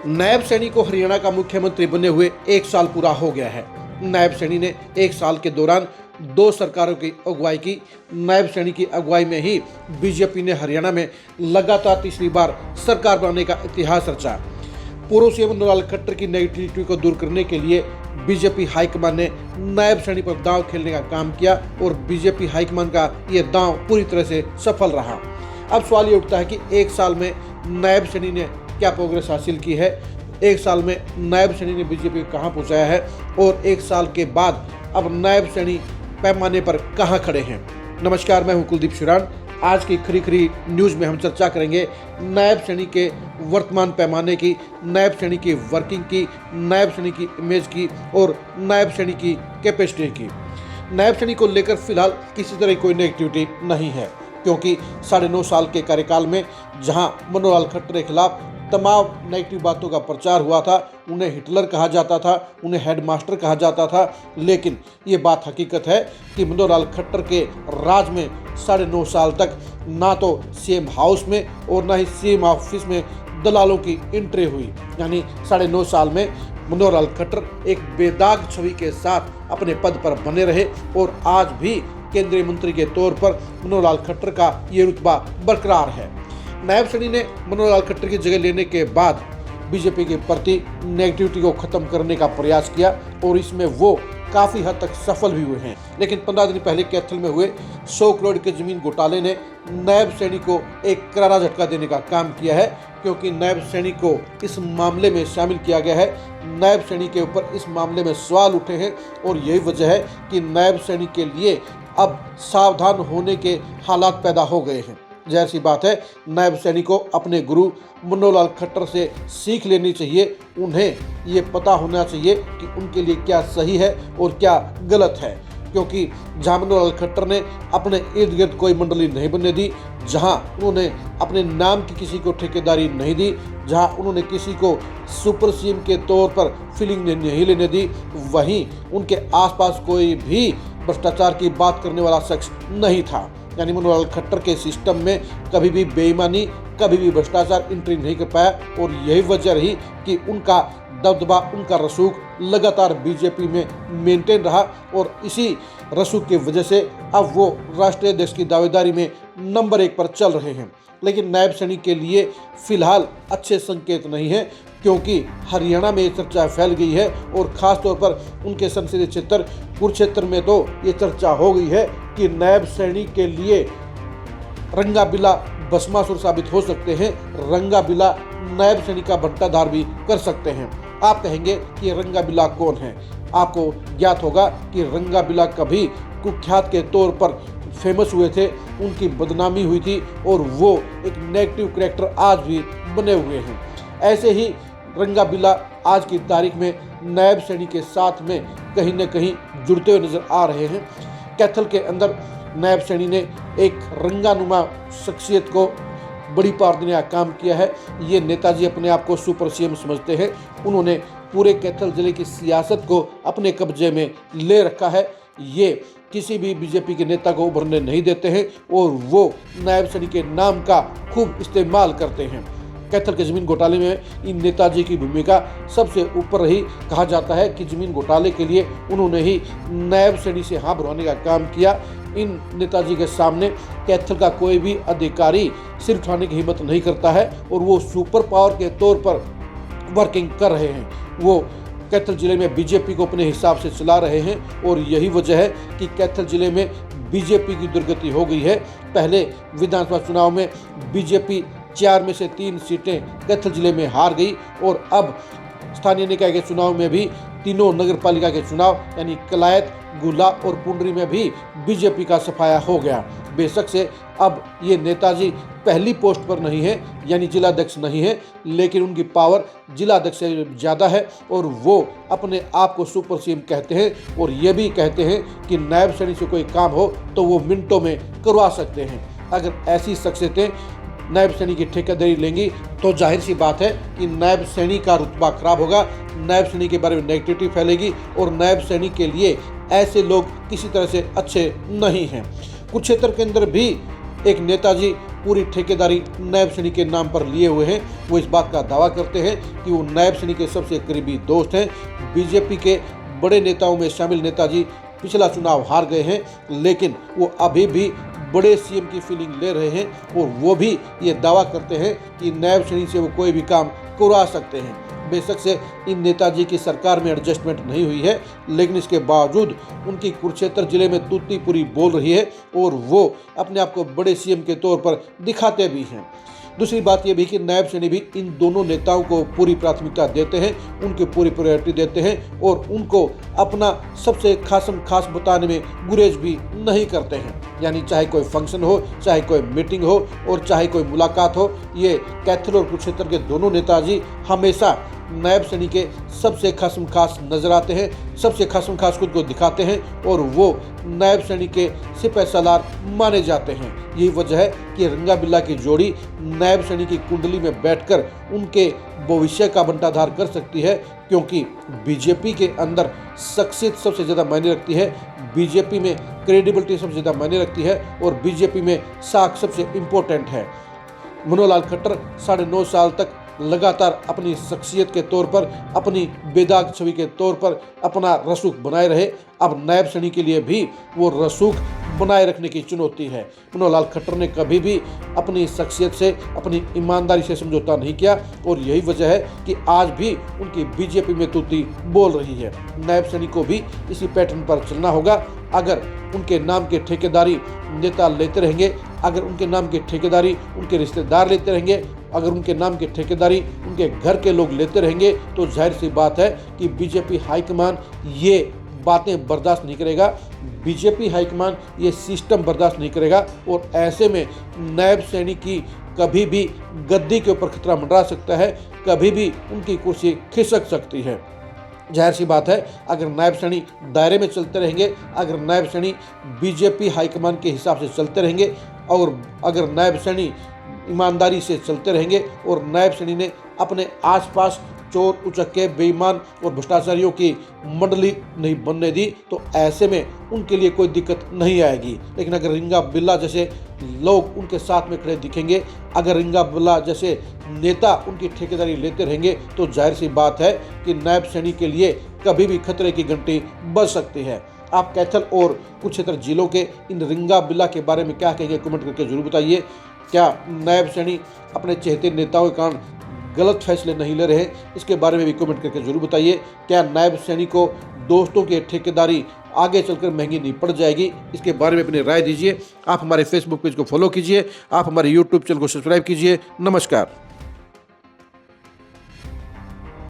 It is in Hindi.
नायब सैनी को हरियाणा का मुख्यमंत्री बने हुए 1 साल पूरा हो गया है। नायब सैनी ने 1 साल के दौरान 2 सरकारों की अगुवाई की। नायब सैनी की अगुवाई में ही बीजेपी ने हरियाणा में लगातार तीसरी बार सरकार बनाने का इतिहास रचा। पूर्व सीएम मनोहर लाल खट्टर की नेगेटिविटी को दूर करने के लिए बीजेपी हाईकमान ने नायब सैनी पर दांव खेलने का काम किया और बीजेपी हाईकमान का ये दांव पूरी तरह से सफल रहा। अब सवाल ये उठता है कि 1 साल में नायब सैनी ने क्या प्रोग्रेस हासिल की है, 1 साल में नायब सैनी ने बीजेपी को कहां पहुंचाया है और 1 साल के बाद अब नायब सैनी पैमाने पर कहां खड़े हैं। नमस्कार, मैं हूं कुलदीप शिवरान। आज की खरी न्यूज़ में हम चर्चा करेंगे नायब सैनी के वर्तमान पैमाने की, नायब सैनी की वर्किंग की, नायब सैनी की इमेज की और नायब सैनी की कैपेसिटी की। नायब सैनी को लेकर फिलहाल किसी तरह कोई नेगेटिविटी नहीं है, क्योंकि 9.5 साल के कार्यकाल में जहां मनोहर लाल खट्टर के खिलाफ तमाम नेगेटिव बातों का प्रचार हुआ था, उन्हें हिटलर कहा जाता था, उन्हें हेडमास्टर कहा जाता था, लेकिन ये बात हकीकत है कि मनोहर लाल खट्टर के राज में 9.5 साल तक ना तो सीएम हाउस में और ना ही सीएम ऑफिस में दलालों की एंट्री हुई। यानी 9.5 साल में मनोहर लाल खट्टर एक बेदाग छवि के साथ अपने पद पर बने रहे और आज भी केंद्रीय मंत्री के तौर पर मनोहर लाल खट्टर का ये रुतबा बरकरार है। नायब सैनी ने मनोहर लाल खट्टर की जगह लेने के बाद बीजेपी के प्रति नेगेटिविटी को खत्म करने का प्रयास किया और इसमें वो काफ़ी हद तक सफल भी हुए हैं। लेकिन 15 दिन पहले कैथल में हुए 100 करोड़ के जमीन घोटाले ने नायब सैनी को एक करारा झटका देने का काम किया है, क्योंकि नायब सैनी को इस मामले में शामिल किया गया है। नायब सैनी के ऊपर इस मामले में सवाल उठे हैं और यही वजह है कि नायब सैनी के लिए अब सावधान होने के हालात पैदा हो गए हैं। जाहिर सी बात है, नायब सैनी को अपने गुरु मनोहर लाल खट्टर से सीख लेनी चाहिए। उन्हें ये पता होना चाहिए कि उनके लिए क्या सही है और क्या गलत है, क्योंकि जहाँ मनोहर लाल खट्टर ने अपने इर्द गिर्द कोई मंडली नहीं बनने दी, जहाँ उन्होंने अपने नाम की किसी को ठेकेदारी नहीं दी, जहाँ उन्होंने किसी को सुपर सीएम के तौर पर फीलिंग नहीं लेने दी, वहीं उनके आसपास कोई भी भ्रष्टाचार की बात करने वाला शख्स नहीं था। यानी मनोहर लाल खट्टर के सिस्टम में कभी भी बेईमानी, कभी भी भ्रष्टाचार एंट्री नहीं कर पाया और यही वजह रही कि उनका दबदबा, उनका रसूख लगातार बीजेपी में मेंटेन रहा और इसी रसूख की वजह से अब वो राष्ट्रीय अध्यक्ष की दावेदारी में नंबर 1 पर चल रहे हैं। लेकिन नायब सैनी के लिए फिलहाल अच्छे संकेत नहीं है, क्योंकि हरियाणा में ये चर्चा फैल गई है और ख़ास तौर पर उनके संसदीय क्षेत्र कुरुक्षेत्र में तो ये चर्चा हो गई है कि नायब सैनी के लिए रंगा बिला भस्मासुर साबित हो सकते हैं, रंगा बिला नायब सैनी का भट्टाधार भी कर सकते हैं। आप कहेंगे कि रंगा बिला कौन है? आपको ज्ञात होगा कि रंगा बिला कभी कुख्यात के तौर पर फेमस हुए थे, उनकी बदनामी हुई थी और वो एक नेगेटिव कैरेक्टर आज भी बने हुए हैं। ऐसे ही रंगा बिला आज की तारीख में नायब सैनी के साथ में कहीं न कहीं जुड़ते हुए नजर आ रहे हैं। कैथल के अंदर नायब सैनी ने एक रंगानुमा शख्सियत को बड़ी पार देने का काम किया है। ये नेताजी अपने आप को सुपर सीएम समझते हैं। उन्होंने पूरे कैथल जिले की सियासत को अपने कब्जे में ले रखा है। ये किसी भी बीजेपी के नेता को उभरने नहीं देते हैं और वो नायब सैनी के नाम का खूब इस्तेमाल करते हैं। कैथल के जमीन घोटाले में इन नेताजी की भूमिका सबसे ऊपर रही। कहा जाता है कि जमीन घोटाले के लिए उन्होंने ही नायब सैनी से हाथ भरवाने का काम किया। इन नेताजी के सामने कैथल का कोई भी अधिकारी सिर उठाने की हिम्मत नहीं करता है और वो सुपर पावर के तौर पर वर्किंग कर रहे हैं। वो कैथल जिले में बीजेपी को अपने हिसाब से चला रहे हैं और यही वजह है कि कैथल जिले में बीजेपी की दुर्गति हो गई है। पहले विधानसभा चुनाव में बीजेपी 4 में से 3 सीटें कैथल जिले में हार गई और अब स्थानीय निकाय के चुनाव में भी तीनों नगर पालिका के चुनाव यानी कलायत, गुला और पुंडरी में भी बीजेपी का सफाया हो गया। बेशक से अब ये नेताजी पहली पोस्ट पर नहीं है, यानी जिलाध्यक्ष नहीं है, लेकिन उनकी पावर जिलाध्यक्ष से ज़्यादा है और वो अपने आप को सुपर सीएम कहते हैं और ये भी कहते हैं कि नायब सैनी से कोई काम हो तो वो मिनटों में करवा सकते हैं। अगर ऐसी शख्सियतें नायब सैनी की ठेकेदारी लेंगी तो जाहिर सी बात है कि नायब सैनी का रुतबा खराब होगा, नायब सैनी के बारे में नेगेटिविटी फैलेगी और नायब सैनी के लिए ऐसे लोग किसी तरह से अच्छे नहीं हैं। कुरुक्षेत्र के अंदर भी एक नेताजी पूरी ठेकेदारी नायब सैनी के नाम पर लिए हुए हैं। वो इस बात का दावा करते हैं कि वो नायब सैनी के सबसे करीबी दोस्त हैं। बीजेपी के बड़े नेताओं में शामिल नेताजी पिछला चुनाव हार गए हैं, लेकिन वो अभी भी बड़े सीएम की फीलिंग ले रहे हैं और वो भी ये दावा करते हैं कि नायब सैनी से वो कोई भी काम करवा सकते हैं। बेशक से इन नेताजी की सरकार में एडजस्टमेंट नहीं हुई है, लेकिन इसके बावजूद उनकी कुरुक्षेत्र जिले में तूती पूरी बोल रही है और वो अपने आप को बड़े सीएम के तौर पर दिखाते भी हैं। दूसरी बात यह भी कि नायब सैनी भी इन दोनों नेताओं को पूरी प्राथमिकता देते हैं, उनकी पूरी प्रायोरिटी देते हैं और उनको अपना सबसे खास बताने में गुरेज भी नहीं करते हैं। यानी चाहे कोई फंक्शन हो, चाहे कोई मीटिंग हो और चाहे कोई मुलाकात हो, ये कैथल और कुरुक्षेत्र के दोनों नेताजी हमेशा नायब सैनी के सबसे खास नजर आते हैं, सबसे खास खुद को दिखाते हैं और वो नायब सैनी के सिपह सालार माने जाते हैं। यही वजह है कि रंगा बिल्ला की जोड़ी नायब सैनी की कुंडली में बैठकर उनके भविष्य का बंटाधार कर सकती है, क्योंकि बीजेपी के अंदर शख्सियत सबसे ज़्यादा मायने रखती है, बीजेपी में क्रेडिबिलिटी सबसे ज़्यादा मायने रखती है और बीजेपी में साख सबसे इम्पोर्टेंट है। मनोहर लाल खट्टर 9.5 साल तक लगातार अपनी शख्सियत के तौर पर, अपनी बेदाग छवि के तौर पर अपना रसूख बनाए रहे। अब नायब सैनी के लिए भी वो रसूख बनाए रखने की चुनौती है। मनोहर लाल खट्टर ने कभी भी अपनी शख्सियत से, अपनी ईमानदारी से समझौता नहीं किया और यही वजह है कि आज भी उनकी बीजेपी में तूती बोल रही है। नायब सैनी को भी इसी पैटर्न पर चलना होगा। अगर उनके नाम के ठेकेदारी नेता लेते रहेंगे, अगर उनके नाम की ठेकेदारी उनके रिश्तेदार लेते रहेंगे, अगर उनके नाम की ठेकेदारी उनके घर के लोग लेते रहेंगे, तो जाहिर सी बात है कि बीजेपी हाईकमान ये बातें बर्दाश्त नहीं करेगा, बीजेपी हाईकमान ये सिस्टम बर्दाश्त नहीं करेगा और ऐसे में नायब सैनी की कभी भी गद्दी के ऊपर खतरा मंडरा सकता है, कभी भी उनकी कुर्सी खिसक सकती है। जाहिर सी बात है, अगर नायब सैनी दायरे में चलते रहेंगे, अगर नायब सैनी बीजेपी हाईकमान के हिसाब से चलते रहेंगे और अगर नायब सैनी ईमानदारी से चलते रहेंगे और नायब सैनी ने अपने आसपास चोर उचक्के बेईमान और भ्रष्टाचारियों की मंडली नहीं बनने दी, तो ऐसे में उनके लिए कोई दिक्कत नहीं आएगी। लेकिन अगर रिंगा बिल्ला जैसे लोग उनके साथ में खड़े दिखेंगे, अगर रिंगा बिल्ला जैसे नेता उनकी ठेकेदारी लेते रहेंगे, तो जाहिर सी बात है कि नायब सैनी के लिए कभी भी खतरे की घंटी बज सकती है। आप कैथल और कुरुक्षेत्र जिलों के इन रिंगा बिल्ला के बारे में क्या कहेंगे, कमेंट करके जरूर बताइए। क्या नायब सैनी अपने चहेते नेताओं के कारण गलत फैसले नहीं ले रहे हैं, इसके बारे में भी कमेंट करके जरूर बताइए। क्या नायब सैनी को दोस्तों की ठेकेदारी आगे चलकर महंगी नहीं पड़ जाएगी, इसके बारे में अपनी राय दीजिए। आप हमारे फेसबुक पेज को फॉलो कीजिए, आप हमारे यूट्यूब चैनल को सब्सक्राइब कीजिए। नमस्कार।